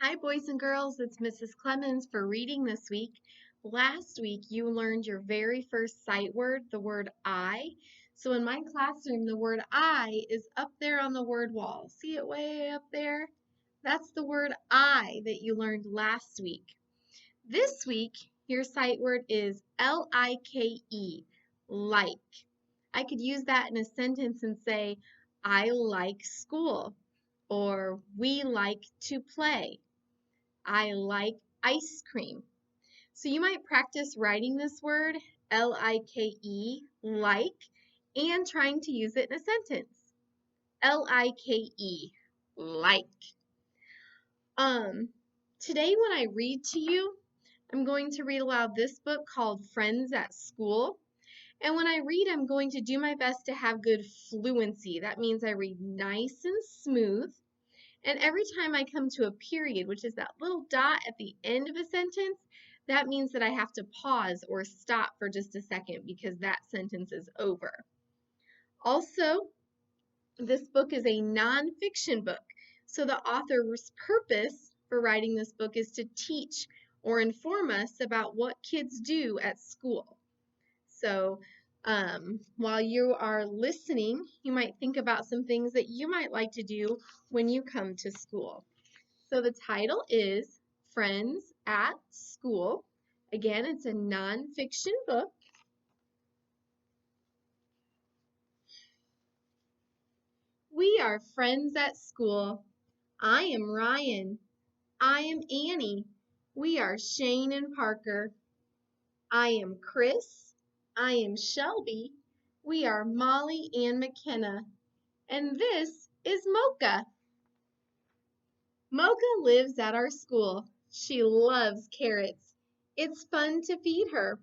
Hi, boys and girls. It's Mrs. Clemens for reading this week. Last week, you learned your very first sight word, the word I. So in my classroom, the word I is up there on the word wall. See it way up there? That's the word I that you learned last week. This week, your sight word is L-I-K-E, like. I could use that in a sentence and say, I like school, or we like to play. I like ice cream. So you might practice writing this word, L-I-K-E, like, and trying to use it in a sentence. L-I-K-E, like. Um, Today when I read to you, I'm going to read aloud this book called Friends at School. And when I read, I'm going to do my best to have good fluency. That means I read nice and smooth. And every time I come to a period, which is that little dot at the end of a sentence, that means that I have to pause or stop for just a second because that sentence is over. Also, this book is a nonfiction book. So the author's purpose for writing this book is to teach or inform us about what kids do at school. So while you are listening, you might think about some things that you might like to do when you come to school. So the title is Friends at School. Again, it's a nonfiction book. We are friends at school. I am Ryan. I am Annie. We are Shane and Parker. I am Chris. I am Shelby. We are Molly and McKenna. And this is Mocha. Mocha lives at our school. She loves carrots. It's fun to feed her.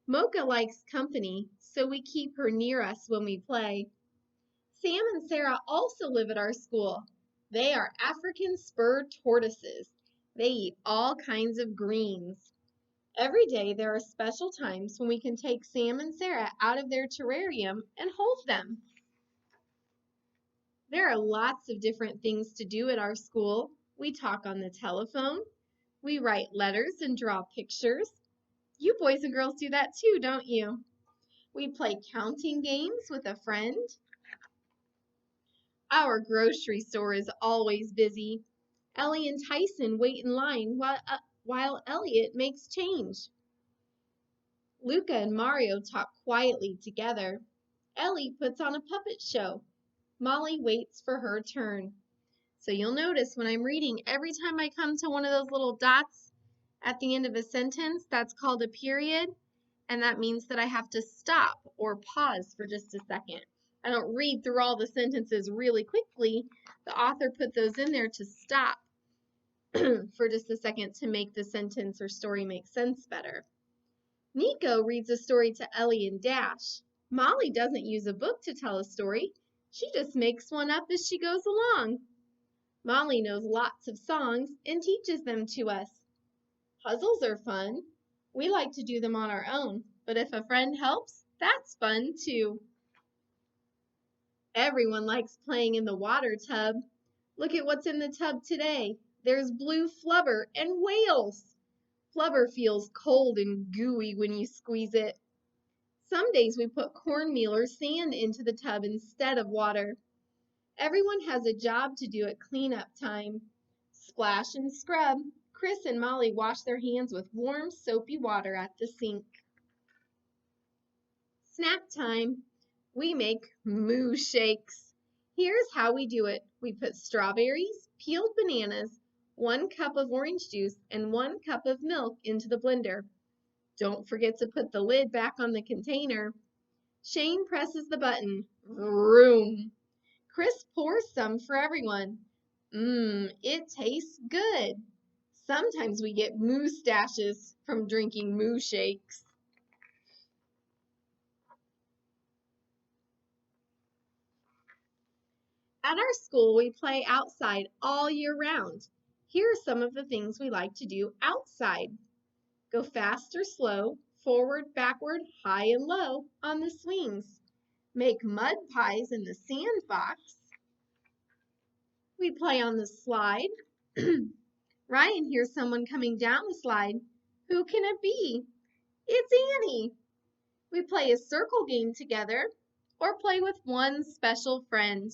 Mocha likes company, so we keep her near us when we play. Sam and Sarah also live at our school. They are African spurred tortoises. They eat all kinds of greens. Every day there are special times when we can take Sam and Sarah out of their terrarium and hold them. There are lots of different things to do at our school. We talk on the telephone. We write letters and draw pictures. You boys and girls do that too, don't you? We play counting games with a friend. Our grocery store is always busy. Ellie and Tyson wait in line while Elliot makes change. Luca and Mario talk quietly together. Ellie puts on a puppet show. Molly waits for her turn. So you'll notice when I'm reading, every time I come to one of those little dots at the end of a sentence, that's called a period. And that means that I have to stop or pause for just a second. I don't read through all the sentences really quickly. The author put those in there to stop for just a second to make the sentence or story make sense better. Nico reads a story to Ellie and Dash. Molly doesn't use a book to tell a story. She just makes one up as she goes along. Molly knows lots of songs and teaches them to us. Puzzles are fun. We like to do them on our own, but if a friend helps, that's fun too. Everyone likes playing in the water tub. Look at what's in the tub today. There's blue flubber and whales. Flubber feels cold and gooey when you squeeze it. Some days we put cornmeal or sand into the tub instead of water. Everyone has a job to do at cleanup time. Splash and scrub. Chris and Molly wash their hands with warm, soapy water at the sink. Snack time. We make moo shakes. Here's how we do it. We put strawberries, peeled bananas, 1 cup of orange juice, and 1 cup of milk into the blender. Don't forget to put the lid back on the container. Shane presses the button. Vroom. Chris pours some for everyone. It tastes good. Sometimes we get moustaches from drinking moo shakes. At our school, we play outside all year round. Here are some of the things we like to do outside. Go fast or slow, forward, backward, high and low on the swings. Make mud pies in the sandbox. We play on the slide. Ryan hears someone coming down the slide. Who can it be? It's Annie. We play a circle game together or play with one special friend.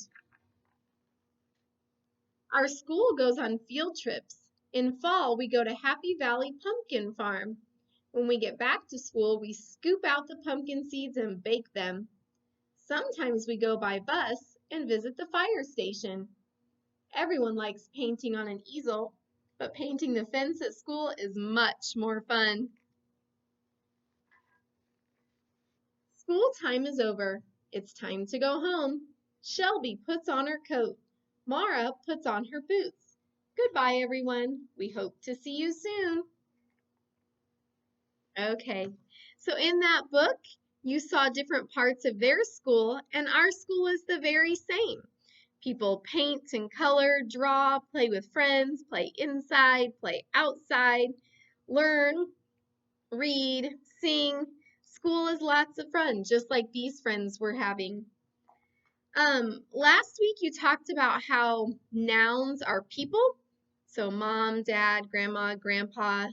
Our school goes on field trips. In fall, we go to Happy Valley Pumpkin Farm. When we get back to school, we scoop out the pumpkin seeds and bake them. Sometimes we go by bus and visit the fire station. Everyone likes painting on an easel, but painting the fence at school is much more fun. School time is over. It's time to go home. Shelby puts on her coat. Mara puts on her boots. Goodbye, everyone. We hope to see you soon. Okay, so in that book, you saw different parts of their school, and our school is the very same. People paint and color, draw, play with friends, play inside, play outside, learn, read, sing. School is lots of fun, just like these friends were having. Last week you talked about how nouns are people. So mom, dad, grandma, grandpa,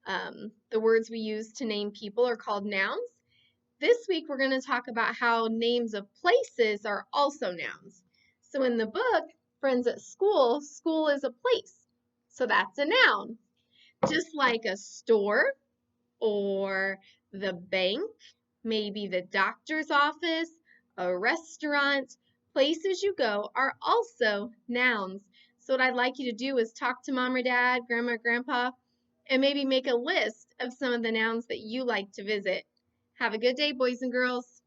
the words we use to name people are called nouns. This week we're going to talk about how names of places are also nouns. So in the book, Friends at School, school is a place. So that's a noun. Just like a store or the bank, maybe the doctor's office, a restaurant, places you go are also nouns. So what I'd like you to do is talk to mom or dad, grandma or grandpa, and maybe make a list of some of the nouns that you like to visit. Have a good day, boys and girls.